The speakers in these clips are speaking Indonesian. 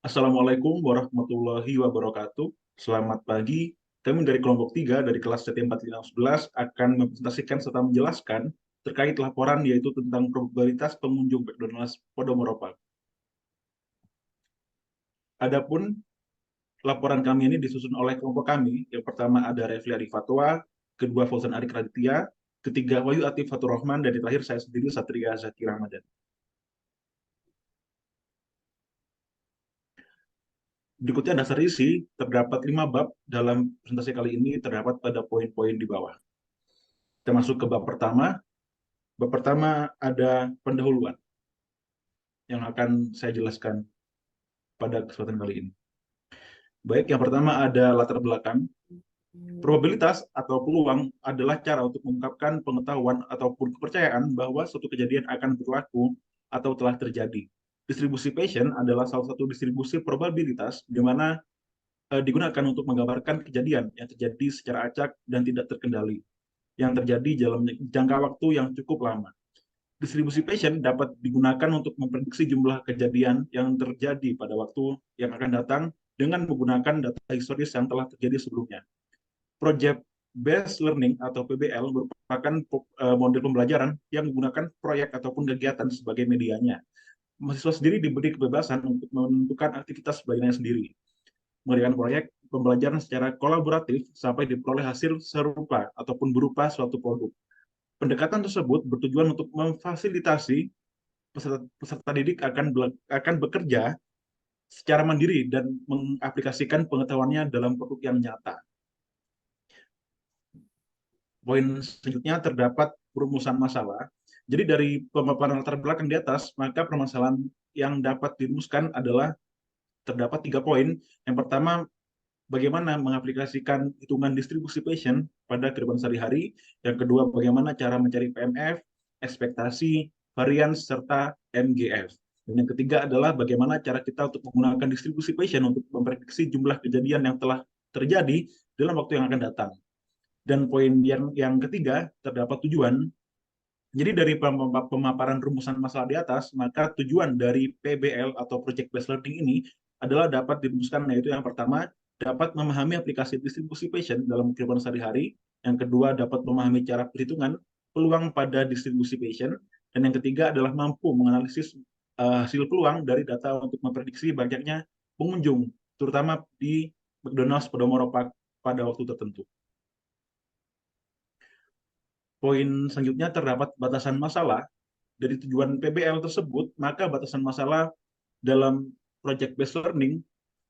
Assalamualaikum warahmatullahi wabarakatuh. Selamat pagi. Kami dari kelompok 3 dari kelas CT4511 akan mempresentasikan serta menjelaskan terkait laporan yaitu tentang probabilitas pengunjung McDonald's Podomoro Park. Adapun laporan kami ini disusun oleh kelompok kami. Yang pertama ada Refli Arif Fatwa, kedua Fauzan Arik Raditya, ketiga Wahyu Atif Fatur Rahman, dan terakhir saya sendiri Satria Zaki Ramadan. Berikutnya dasar isi, terdapat 5 bab dalam presentasi kali ini terdapat pada poin-poin di bawah. Kita masuk ke bab pertama. Bab pertama ada pendahuluan yang akan saya jelaskan pada kesempatan kali ini. Baik, yang pertama ada latar belakang. Probabilitas atau peluang adalah cara untuk mengungkapkan pengetahuan ataupun kepercayaan bahwa suatu kejadian akan berlaku atau telah terjadi. Distribusi Bayesian adalah salah satu distribusi probabilitas di mana digunakan untuk menggambarkan kejadian yang terjadi secara acak dan tidak terkendali, yang terjadi dalam jangka waktu yang cukup lama. Distribusi Bayesian dapat digunakan untuk memprediksi jumlah kejadian yang terjadi pada waktu yang akan datang dengan menggunakan data historis yang telah terjadi sebelumnya. Project Based Learning atau PBL merupakan model pembelajaran yang menggunakan proyek ataupun kegiatan sebagai medianya. Mahasiswa sendiri diberi kebebasan untuk menentukan aktivitas belajarnya sendiri, mengerjakan proyek pembelajaran secara kolaboratif sampai diperoleh hasil serupa ataupun berupa suatu produk. Pendekatan tersebut bertujuan untuk memfasilitasi peserta didik akan bekerja secara mandiri dan mengaplikasikan pengetahuannya dalam produk yang nyata. Poin selanjutnya terdapat perumusan masalah. Jadi dari pemaparan latar belakang di atas, maka permasalahan yang dapat dirumuskan adalah terdapat 3 poin. Yang pertama, bagaimana mengaplikasikan hitungan distribusi Bayesian pada kehidupan sehari-hari. Yang kedua, bagaimana cara mencari PMF, ekspektasi, varians, serta MGF. Dan yang ketiga adalah bagaimana cara kita untuk menggunakan distribusi Bayesian untuk memprediksi jumlah kejadian yang telah terjadi dalam waktu yang akan datang. Dan poin yang ketiga, terdapat tujuan. Jadi dari pemaparan rumusan masalah di atas, maka tujuan dari PBL atau Project Based Learning ini adalah dapat dirumuskan, yaitu yang pertama, dapat memahami aplikasi distribusi Bayesian dalam kehidupan sehari-hari. Yang kedua, dapat memahami cara perhitungan peluang pada distribusi Bayesian. Dan yang ketiga adalah mampu menganalisis hasil peluang dari data untuk memprediksi banyaknya pengunjung, terutama di McDonald's Podomoro Park pada waktu tertentu. Poin selanjutnya terdapat batasan masalah. Dari tujuan PBL tersebut, maka batasan masalah dalam Project Based Learning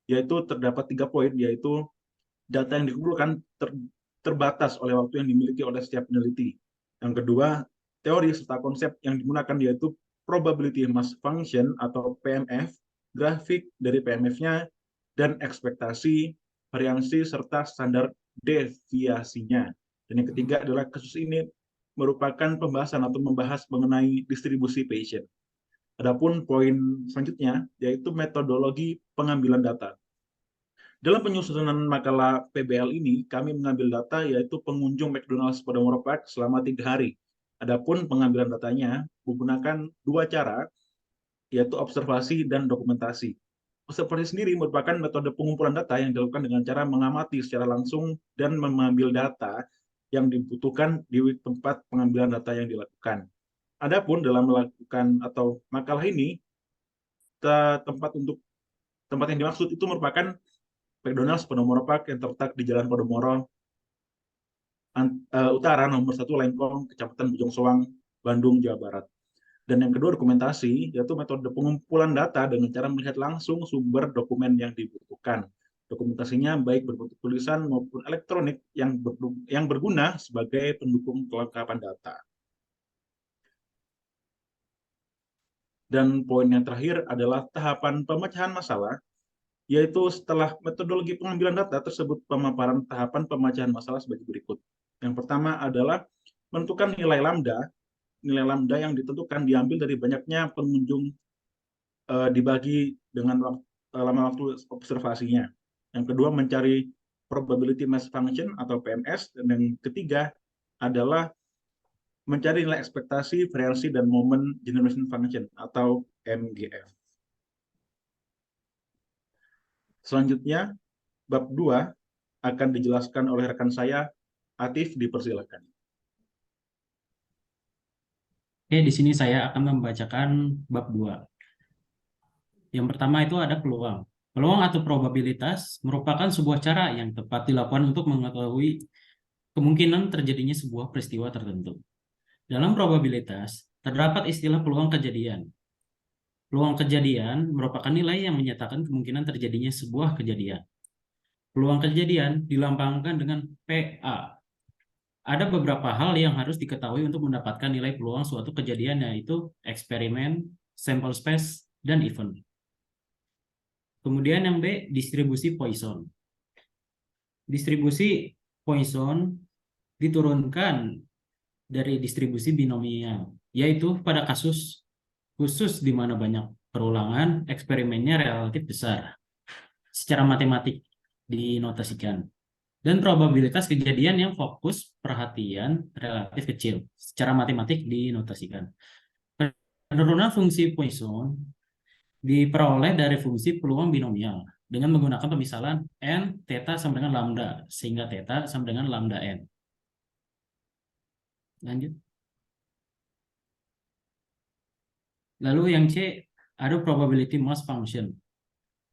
yaitu terdapat 3 poin, yaitu data yang dikumpulkan terbatas oleh waktu yang dimiliki oleh setiap peneliti. Yang kedua, teori serta konsep yang digunakan yaitu probability mass function atau PMF, grafik dari PMF-nya, dan ekspektasi, variansi, serta standar deviasinya. Dan yang ketiga adalah kasus ini merupakan pembahasan atau membahas mengenai distribusi Bayesian. Adapun poin selanjutnya yaitu metodologi pengambilan data. Dalam penyusunan makalah PBL ini, kami mengambil data yaitu pengunjung McDonald's Podomoro Park selama 3 hari. Adapun pengambilan datanya menggunakan 2 cara, yaitu observasi dan dokumentasi. Observasi sendiri merupakan metode pengumpulan data yang dilakukan dengan cara mengamati secara langsung dan mengambil data yang dibutuhkan di tempat pengambilan data yang dilakukan. Adapun dalam melakukan atau makalah ini, tempat yang dimaksud itu merupakan McDonald's Podomoro Park yang terletak di Jalan Podomoro Utara nomor 1 Lengkong, Kecamatan Bojong Soang, Bandung, Jawa Barat. Dan yang kedua dokumentasi, yaitu metode pengumpulan data dengan cara melihat langsung sumber dokumen yang dibutuhkan. Dokumentasinya baik berbentuk tulisan maupun elektronik yang berguna sebagai pendukung kelengkapan data. Dan poin yang terakhir adalah tahapan pemecahan masalah, yaitu setelah metodologi pengambilan data tersebut, pemaparan tahapan pemecahan masalah sebagai berikut. Yang pertama adalah menentukan nilai lambda. Nilai lambda yang ditentukan diambil dari banyaknya pengunjung dibagi dengan lama waktu observasinya. Yang kedua mencari probability mass function atau PMS, dan yang ketiga adalah mencari nilai ekspektasi, variansi, dan moment generation function atau MGF. Selanjutnya, bab 2 akan dijelaskan oleh rekan saya, Atif, dipersilakan. Oke, di sini saya akan membacakan bab 2. Yang pertama itu ada peluang. Peluang atau probabilitas merupakan sebuah cara yang tepat dilakukan untuk mengetahui kemungkinan terjadinya sebuah peristiwa tertentu. Dalam probabilitas, terdapat istilah peluang kejadian. Peluang kejadian merupakan nilai yang menyatakan kemungkinan terjadinya sebuah kejadian. Peluang kejadian dilambangkan dengan PA. Ada beberapa hal yang harus diketahui untuk mendapatkan nilai peluang suatu kejadian, yaitu eksperimen, sample space, dan event. Kemudian yang B, distribusi Poisson. Distribusi Poisson diturunkan dari distribusi binomial, yaitu pada kasus khusus di mana banyak perulangan, eksperimennya relatif besar. Secara matematik dinotasikan. Dan probabilitas kejadian yang fokus perhatian relatif kecil. Secara matematik dinotasikan. Penurunan fungsi Poisson diperoleh dari fungsi peluang binomial dengan menggunakan pemisalan n theta sama dengan lambda, sehingga theta sama dengan lambda n. Lanjut. Lalu yang C, ada probability mass function.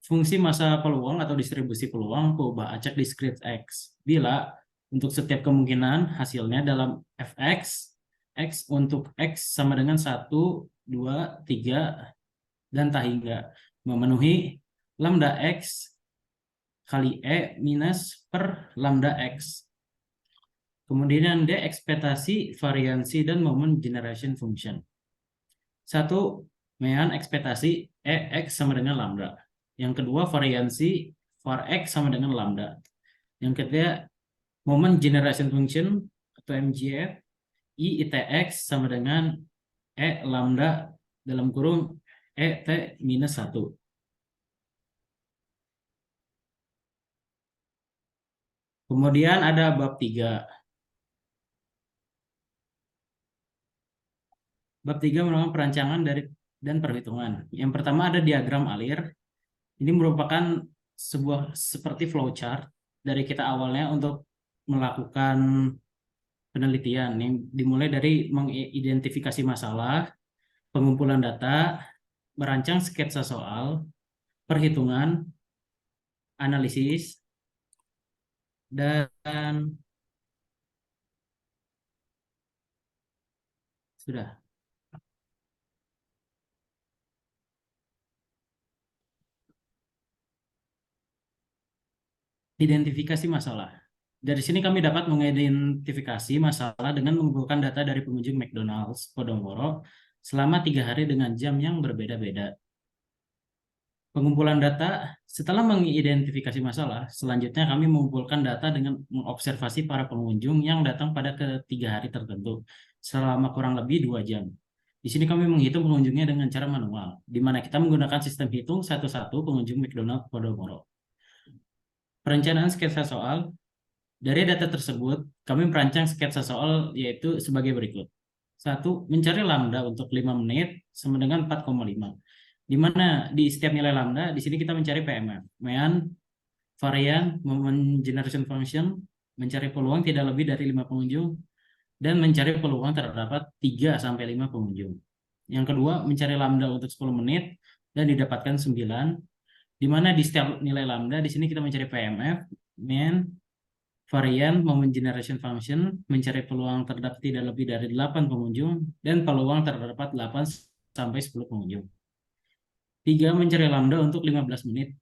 Fungsi massa peluang atau distribusi peluang kubah acak discrete X. Bila untuk setiap kemungkinan hasilnya dalam fx, X untuk X sama dengan 1, 2, 3, dan tak hingga memenuhi lambda X kali E minus per lambda X. Kemudian D, ekspektasi, variansi, dan moment generation function. 1, mean ekspektasi EX sama dengan lambda. Yang kedua, variansi var X sama dengan lambda. Yang ketiga, moment generation function atau MGF I ITX sama dengan E lambda dalam kurung ET minus 1. Kemudian ada bab 3. Bab 3 merupakan perancangan dan perhitungan. Yang pertama ada diagram alir. Ini merupakan sebuah seperti flowchart dari kita awalnya untuk melakukan penelitian yang dimulai dari mengidentifikasi masalah, pengumpulan data, merancang sketsa soal, perhitungan, analisis, dan sudah. Identifikasi masalah. Dari sini kami dapat mengidentifikasi masalah dengan mengumpulkan data dari pengunjung McDonald's Podomoro selama 3 hari dengan jam yang berbeda-beda. Pengumpulan data, setelah mengidentifikasi masalah, selanjutnya kami mengumpulkan data dengan mengobservasi para pengunjung yang datang pada ketiga hari tertentu selama kurang lebih 2 jam. Di sini kami menghitung pengunjungnya dengan cara manual, di mana kita menggunakan sistem hitung satu-satu pengunjung McDonald's Podomoro. Perencanaan sketsa soal. Dari data tersebut, kami merancang sketsa soal yaitu sebagai berikut. 1. Mencari lambda untuk 5 menit sama dengan 4,5. Di mana di setiap nilai lambda, di sini kita mencari PMF. Mean, varian, moment generation function, mencari peluang tidak lebih dari 5 pengunjung, dan mencari peluang terdapat 3-5 pengunjung. Yang kedua, mencari lambda untuk 10 menit, dan didapatkan 9. Di mana di setiap nilai lambda, di sini kita mencari PMF, mean, varian, moment generation function, mencari peluang terdapat tidak lebih dari 8 pengunjung, dan peluang terdapat 8-10 pengunjung. 3. Mencari lambda untuk 15 menit,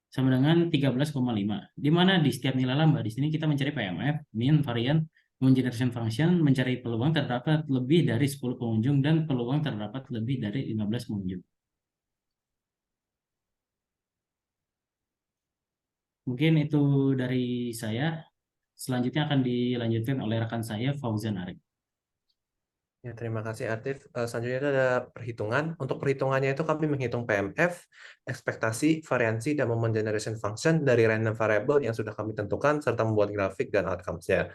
sama dengan 13,5. Di mana di setiap nilai lambda, di sini kita mencari PMF, mean, varian, moment generation function, mencari peluang terdapat lebih dari 10 pengunjung, dan peluang terdapat lebih dari 15 pengunjung. Mungkin itu dari saya. Selanjutnya akan dilanjutkan oleh rekan saya, Fauzan Arif. Ya, terima kasih Atif. Selanjutnya itu ada perhitungan. Untuk perhitungannya itu kami menghitung PMF, ekspektasi, variansi, dan moment generation function dari random variable yang sudah kami tentukan, serta membuat grafik dan outcomes-nya.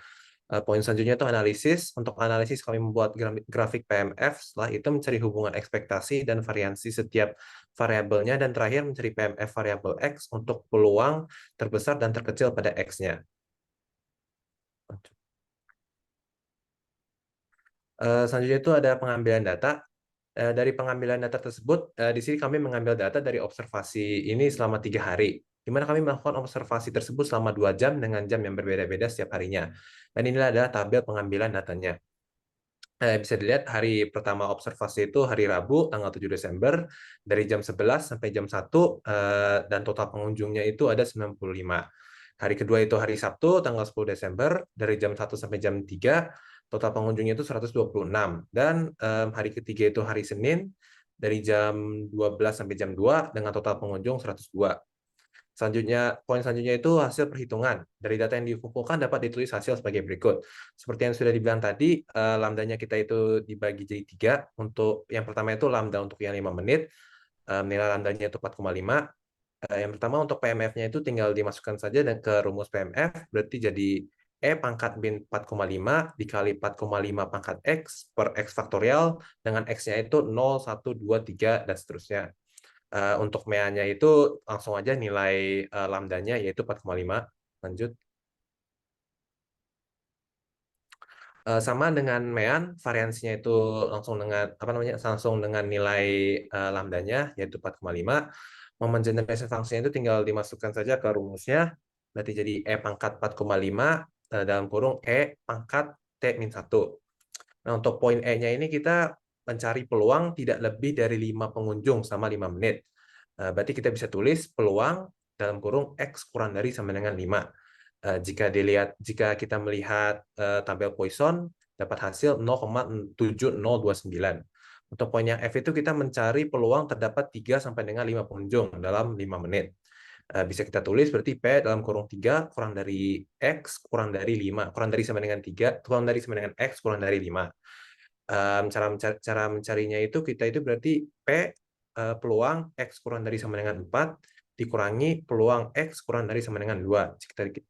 Poin selanjutnya itu analisis. Untuk analisis kami membuat grafik PMF, setelah itu mencari hubungan ekspektasi dan variansi setiap variabelnya, dan terakhir mencari PMF variabel X untuk peluang terbesar dan terkecil pada X-nya. Selanjutnya itu ada pengambilan data. Dari pengambilan data tersebut, di sini kami mengambil data dari observasi ini selama 3 hari, di mana kami melakukan observasi tersebut selama 2 jam dengan jam yang berbeda-beda setiap harinya. Dan inilah adalah tabel pengambilan datanya. Bisa dilihat hari pertama observasi itu hari Rabu, tanggal 7 Desember, dari jam 11 sampai jam 1, dan total pengunjungnya itu ada 95. Hari kedua itu hari Sabtu, tanggal 10 Desember, dari jam 1 sampai jam 3, total pengunjungnya itu 126. Dan hari ketiga itu hari Senin, dari jam 12 sampai jam 2, dengan total pengunjung 102. Selanjutnya, poin selanjutnya itu hasil perhitungan. Dari data yang dikumpulkan dapat ditulis hasil sebagai berikut. Seperti yang sudah dibilang tadi, lambdanya kita itu dibagi jadi 3. Untuk yang pertama itu lambda untuk yang 5 menit, nilai lambdanya itu 4,5. Yang pertama untuk PMF-nya itu tinggal dimasukkan saja dan ke rumus PMF, berarti jadi E pangkat min 4,5 dikali 4,5 pangkat X per X faktorial, dengan X-nya itu 0, 1, 2, 3, dan seterusnya. Untuk MEA-nya itu langsung aja nilai lambdanya yaitu 4,5. Lanjut. Sama dengan MEAN, variansinya itu langsung dengan nilai lambdanya yaitu 4,5. Moment generation function itu tinggal dimasukkan saja ke rumusnya. Berarti jadi E pangkat 4,5 dalam kurung E pangkat T-1. Nah, untuk poin E-nya ini kita mencari peluang tidak lebih dari 5 pengunjung selama 5 menit. Berarti kita bisa tulis peluang dalam kurung X kurang dari sama dengan 5. Jika kita melihat tabel Poisson, dapat hasil 0,7029. Untuk poin yang F itu kita mencari peluang terdapat 3 sampai dengan 5 pengunjung dalam 5 menit. Bisa kita tulis berarti P dalam kurung 3 kurang dari X kurang dari 5, kurang dari sama dengan 3, kurang dari sama dengan X kurang dari 5. Cara mencarinya itu kita itu berarti P peluang X kurang dari sama dengan 4 dikurangi peluang X kurang dari sama dengan 2.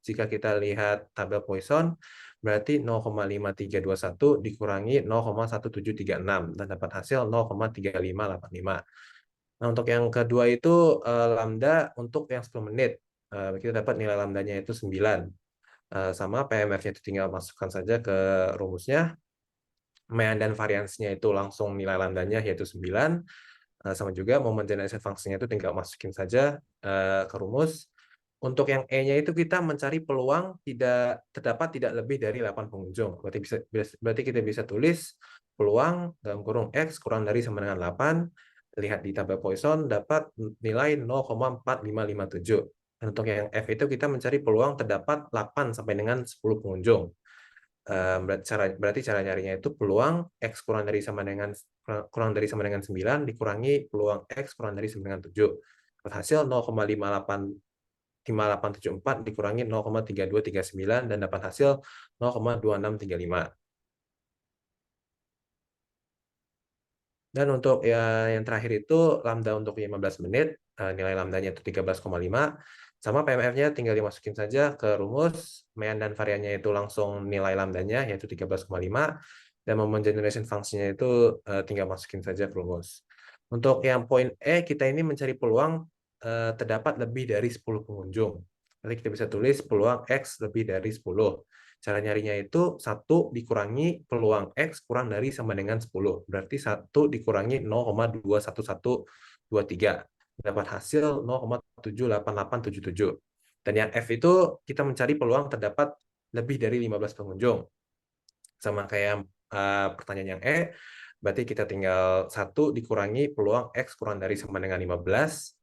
Jika kita lihat tabel Poisson, berarti 0,5321 dikurangi 0,1736 dan dapat hasil 0,3585. Nah, untuk yang kedua itu lambda untuk yang 10 menit. Kita dapat nilai lambdanya itu 9. Sama PMF-nya itu tinggal masukkan saja ke rumusnya. MEAN dan variansinya itu langsung nilai lambdanya yaitu 9. Sama juga moment generation function-nya itu tinggal masukin saja ke rumus. Untuk yang E-nya itu kita mencari peluang terdapat tidak lebih dari 8 pengunjung. Berarti kita bisa tulis peluang dalam kurung X kurang dari sama dengan 8. Lihat di tabel Poisson dapat nilai 0,4557. Dan untuk yang F itu kita mencari peluang terdapat 8 sampai dengan 10 pengunjung. Berarti cara nyarinya itu peluang X kurang dari sama dengan 9 dikurangi peluang X kurang dari sama dengan 7. Hasil 0,5874 dikurangi 0,3239 dan dapat hasil 0,2635. Dan untuk yang terakhir itu lambda untuk 15 menit, nilai lambdanya itu 13,5. Sama PMF-nya tinggal dimasukin saja ke rumus, MEAN dan variannya itu langsung nilai lambdanya yaitu 13,5, dan moment generation function-nya itu tinggal masukin saja ke rumus. Untuk yang poin E, kita ini mencari peluang terdapat lebih dari 10 pengunjung. Nanti kita bisa tulis peluang X lebih dari 10. Cara nyarinya itu 1 dikurangi peluang X kurang dari sama dengan 10. Berarti 1 dikurangi 0,21123. Dapat hasil 0,78877. Dan yang F itu kita mencari peluang terdapat lebih dari 15 pengunjung. Sama kayak pertanyaan yang E, berarti kita tinggal 1 dikurangi peluang X kurang dari sama dengan 15.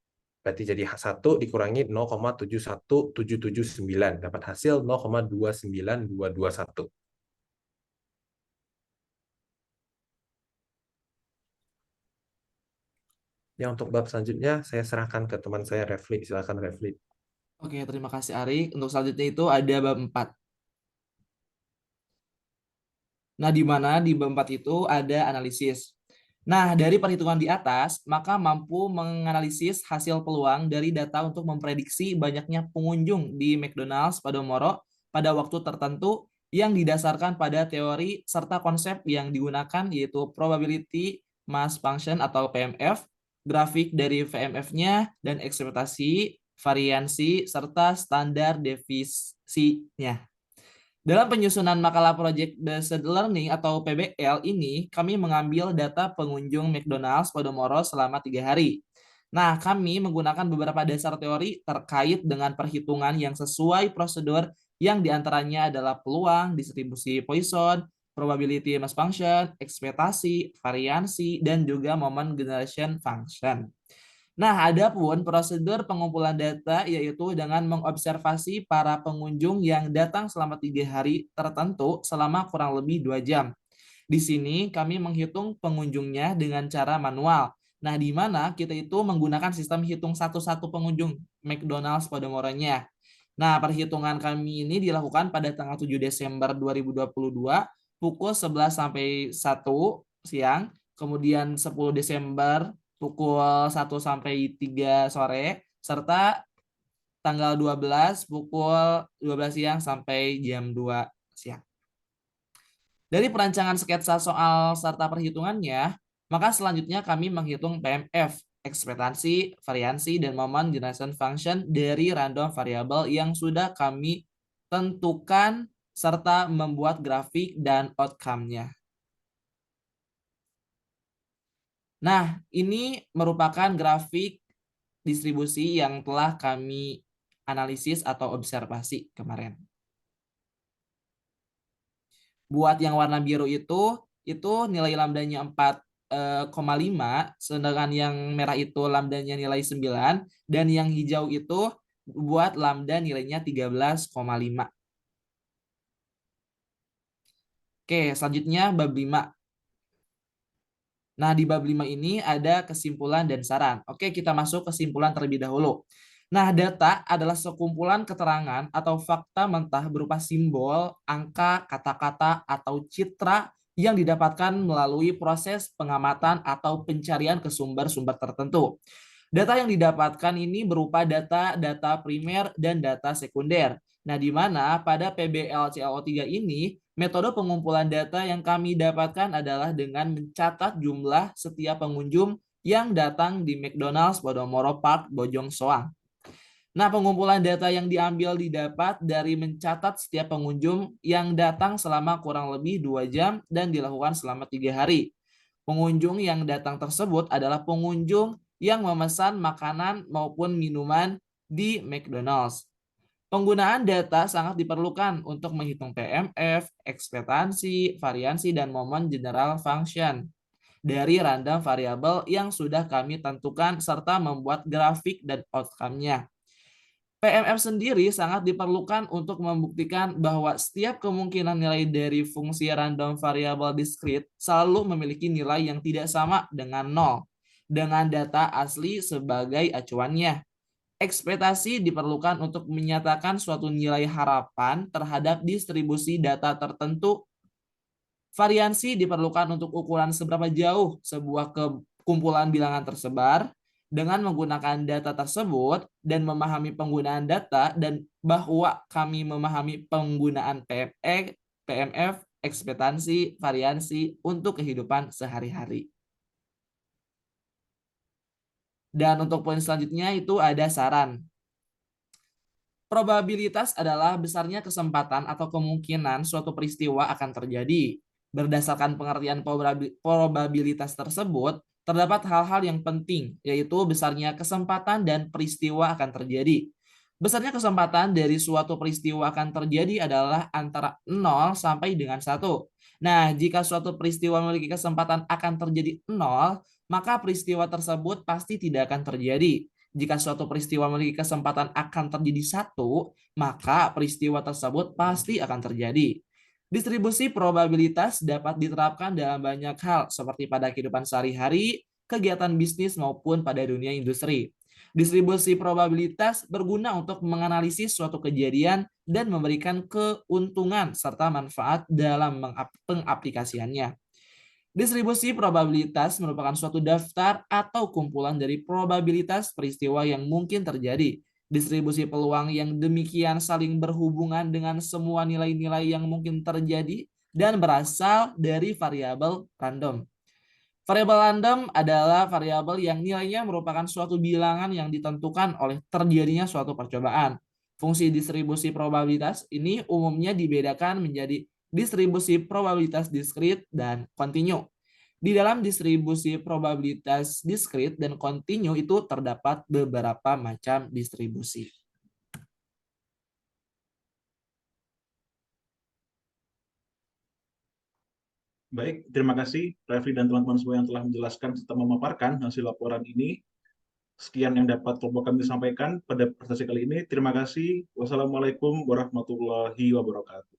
Berarti jadi 1 dikurangi 0,71779. Dapat hasil 0,29221. Ya, untuk bab selanjutnya saya serahkan ke teman saya Refli. Silakan Refli. Oke, terima kasih Ari. Untuk selanjutnya itu ada bab 4. Nah, di mana di bab 4 itu ada analisis. Nah, dari perhitungan di atas, maka mampu menganalisis hasil peluang dari data untuk memprediksi banyaknya pengunjung di McDonald's Podomoro pada waktu tertentu yang didasarkan pada teori serta konsep yang digunakan, yaitu probability mass function atau PMF, grafik dari VMF-nya, dan ekspektasi, variansi, serta standar defisinya. Dalam penyusunan makalah Project Based Learning atau PBL ini, kami mengambil data pengunjung McDonald's Podomoro selama 3 hari. Nah, kami menggunakan beberapa dasar teori terkait dengan perhitungan yang sesuai prosedur, yang diantaranya adalah peluang, distribusi Poisson, probability mass function, ekspektasi, variansi, dan juga moment generation function. Nah, adapun prosedur pengumpulan data yaitu dengan mengobservasi para pengunjung yang datang selama 3 hari tertentu selama kurang lebih 2 jam. Di sini kami menghitung pengunjungnya dengan cara manual. Nah, di mana kita itu menggunakan sistem hitung satu-satu pengunjung McDonald's Podomoro-nya. Nah, perhitungan kami ini dilakukan pada tanggal 7 Desember 2022 pukul 11 sampai 1 siang, kemudian 10 Desember pukul 1 sampai 3 sore, serta tanggal 12 pukul 12 siang sampai jam 2 siang. Dari perancangan sketsa soal serta perhitungannya, maka selanjutnya kami menghitung PMF, ekspektasi, variansi, dan moment generation function dari random variable yang sudah kami tentukan serta membuat grafik dan outcome-nya. Nah, ini merupakan grafik distribusi yang telah kami analisis atau observasi kemarin. Buat yang warna biru itu nilai lambdanya 4,5, sedangkan yang merah itu lambdanya nilai 9, dan yang hijau itu buat lambda nilainya 13,5. Oke, selanjutnya bab 5. Nah, di bab 5 ini ada kesimpulan dan saran. Oke, kita masuk kesimpulan terlebih dahulu. Nah, data adalah sekumpulan keterangan atau fakta mentah berupa simbol, angka, kata-kata, atau citra yang didapatkan melalui proses pengamatan atau pencarian ke sumber-sumber tertentu. Data yang didapatkan ini berupa data primer dan data sekunder. Nah, di mana pada PBL-CLO3 ini, metode pengumpulan data yang kami dapatkan adalah dengan mencatat jumlah setiap pengunjung yang datang di McDonald's Podomoro Park Bojong Soang. Nah, pengumpulan data yang diambil didapat dari mencatat setiap pengunjung yang datang selama kurang lebih 2 jam dan dilakukan selama 3 hari. Pengunjung yang datang tersebut adalah pengunjung yang memesan makanan maupun minuman di McDonald's. Penggunaan data sangat diperlukan untuk menghitung PMF, ekspektasi, variansi, dan moment general function dari random variabel yang sudah kami tentukan serta membuat grafik dan outcome-nya. PMF sendiri sangat diperlukan untuk membuktikan bahwa setiap kemungkinan nilai dari fungsi random variable discrete selalu memiliki nilai yang tidak sama dengan 0, dengan data asli sebagai acuannya. Ekspektasi diperlukan untuk menyatakan suatu nilai harapan terhadap distribusi data tertentu. Variansi diperlukan untuk ukuran seberapa jauh sebuah kumpulan bilangan tersebar. Dengan menggunakan data tersebut dan memahami penggunaan data dan bahwa kami memahami penggunaan PMF, ekspektasi, variansi untuk kehidupan sehari-hari. Dan untuk poin selanjutnya itu ada saran. Probabilitas adalah besarnya kesempatan atau kemungkinan suatu peristiwa akan terjadi. Berdasarkan pengertian probabilitas tersebut, terdapat hal-hal yang penting, yaitu besarnya kesempatan dan peristiwa akan terjadi. Besarnya kesempatan dari suatu peristiwa akan terjadi adalah antara 0 sampai dengan 1. Nah, jika suatu peristiwa memiliki kesempatan akan terjadi 0, maka peristiwa tersebut pasti tidak akan terjadi. Jika suatu peristiwa memiliki kesempatan akan terjadi 1, maka peristiwa tersebut pasti akan terjadi. Distribusi probabilitas dapat diterapkan dalam banyak hal, seperti pada kehidupan sehari-hari, kegiatan bisnis, maupun pada dunia industri. Distribusi probabilitas berguna untuk menganalisis suatu kejadian dan memberikan keuntungan serta manfaat dalam pengaplikasiannya. Distribusi probabilitas merupakan suatu daftar atau kumpulan dari probabilitas peristiwa yang mungkin terjadi. distribusi peluang yang demikian saling berhubungan dengan semua nilai-nilai yang mungkin terjadi dan berasal dari variabel random. Variabel random adalah variabel yang nilainya merupakan suatu bilangan yang ditentukan oleh terjadinya suatu percobaan. Fungsi distribusi probabilitas ini umumnya dibedakan menjadi distribusi probabilitas diskrit dan kontinu. Di dalam distribusi probabilitas diskrit dan kontinu itu terdapat beberapa macam distribusi. Baik, terima kasih Refli dan teman-teman semua yang telah menjelaskan serta memaparkan hasil laporan ini. Sekian yang dapat kami sampaikan pada presentasi kali ini. Terima kasih. Wassalamualaikum warahmatullahi wabarakatuh.